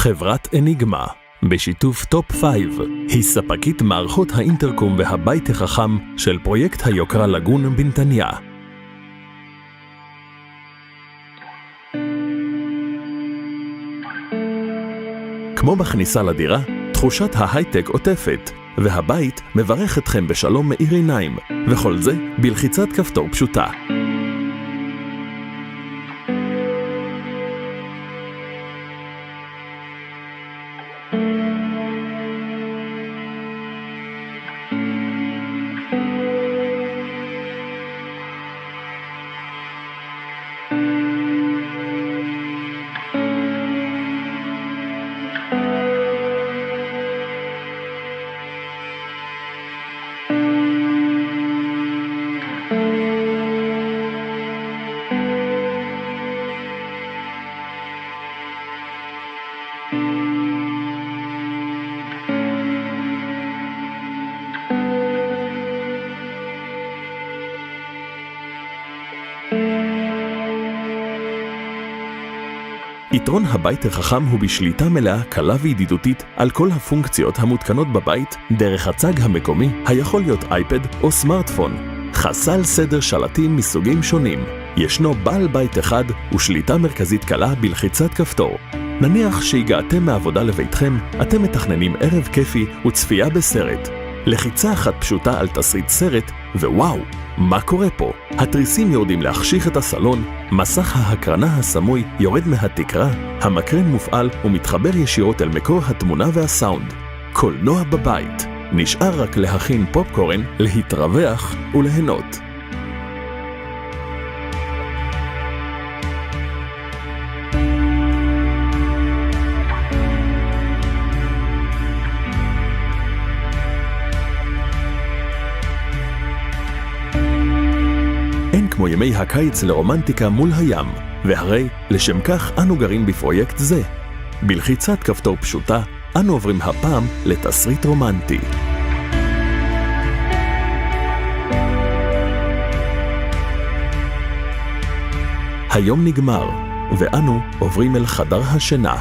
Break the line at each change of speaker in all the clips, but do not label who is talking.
חברת אניגמה, בשיתוף טופ 5, היא ספקית מערכות האינטרקום והבית החכם של פרויקט היוקרה לגון בנתניה. כמו בכניסה לדירה, תחושת ההייטק עוטפת, והבית מברך אתכם בשלום מאיר עיניים, וכל זה בלחיצת כפתור פשוטה. יתרון הבית החכם הוא בשליטה מלאה, קלה וידידותית על כל הפונקציות המותקנות בבית דרך הצג המקומי, היכול להיות אייפד או סמארטפון. חסל סדר שלטים מסוגים שונים. ישנו בעל בית אחד ושליטה מרכזית קלה בלחיצת כפתור. נניח שהגעתם מעבודה לביתכם, אתם מתכננים ערב כיפי וצפייה בסרט. לחיצה אחת פשוטה על תסריט סרט, ווואו, מה קורה פה? התריסים יורדים להחשיך את הסלון, מסך ההקרנה הסמוי יורד מהתקרה, המקרן מופעל ומתחבר ישירות אל מקור התמונה והסאונד. קולנוע בבית. נשאר רק להכין פופקורן, להתרווח וליהנות. אין כמו ימי הקיץ לרומנטיקה מול הים, והרי לשם כך אנו גרים בפרויקט זה. בלחיצת כפתור פשוטה, אנו עוברים הפעם לתסריט רומנטי. היום נגמר, ואנו עוברים אל חדר השינה.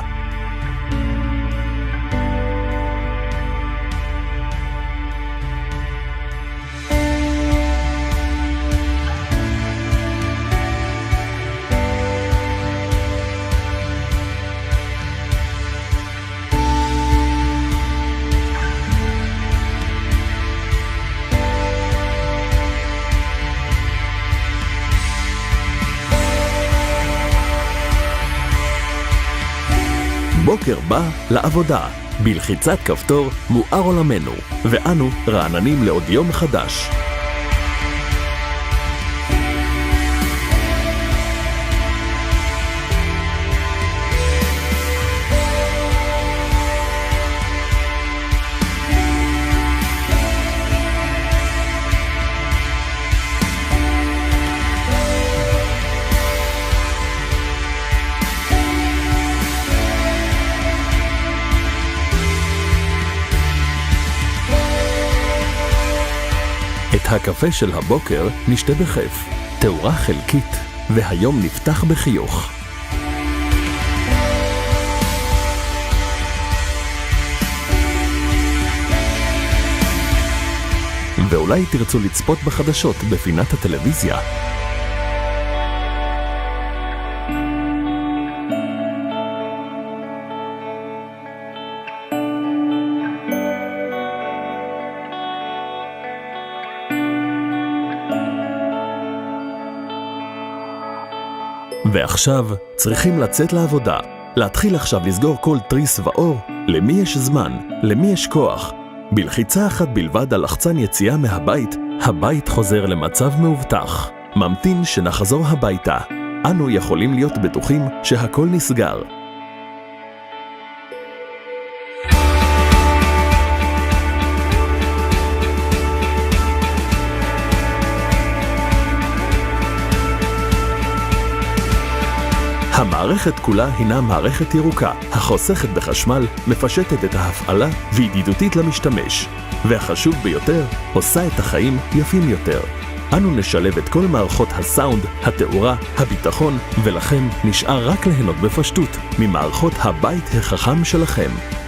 בוקר בא לעבודה, בלחיצת כפתור מואר עולמנו, ואנו רעננים לעוד יום חדש. את הקפה של הבוקר נשתה בכיף, תאורה חלקית, והיום נפתח בחיוך. ואולי תרצו לצפות בחדשות בפינת הטלוויזיה. ועכשיו צריכים לצאת לעבודה, להתחיל עכשיו לסגור כל תריס ואור. למי יש זמן? למי יש כוח? בלחיצה אחת בלבד על לחצן יציאה מהבית, הבית חוזר למצב מאובטח. ממתין שנחזור הביתה. אנו יכולים להיות בטוחים שהכל נסגר. המערכת כולה הינה מערכת ירוקה, החוסכת בחשמל, מפשטת את ההפעלה וידידותית למשתמש. והחשוב ביותר, עושה את החיים יפים יותר. אנו נשלב את כל מערכות הסאונד, התאורה, הביטחון, ולכם נשאר רק ליהנות בפשטות ממערכות הבית החכם שלכם.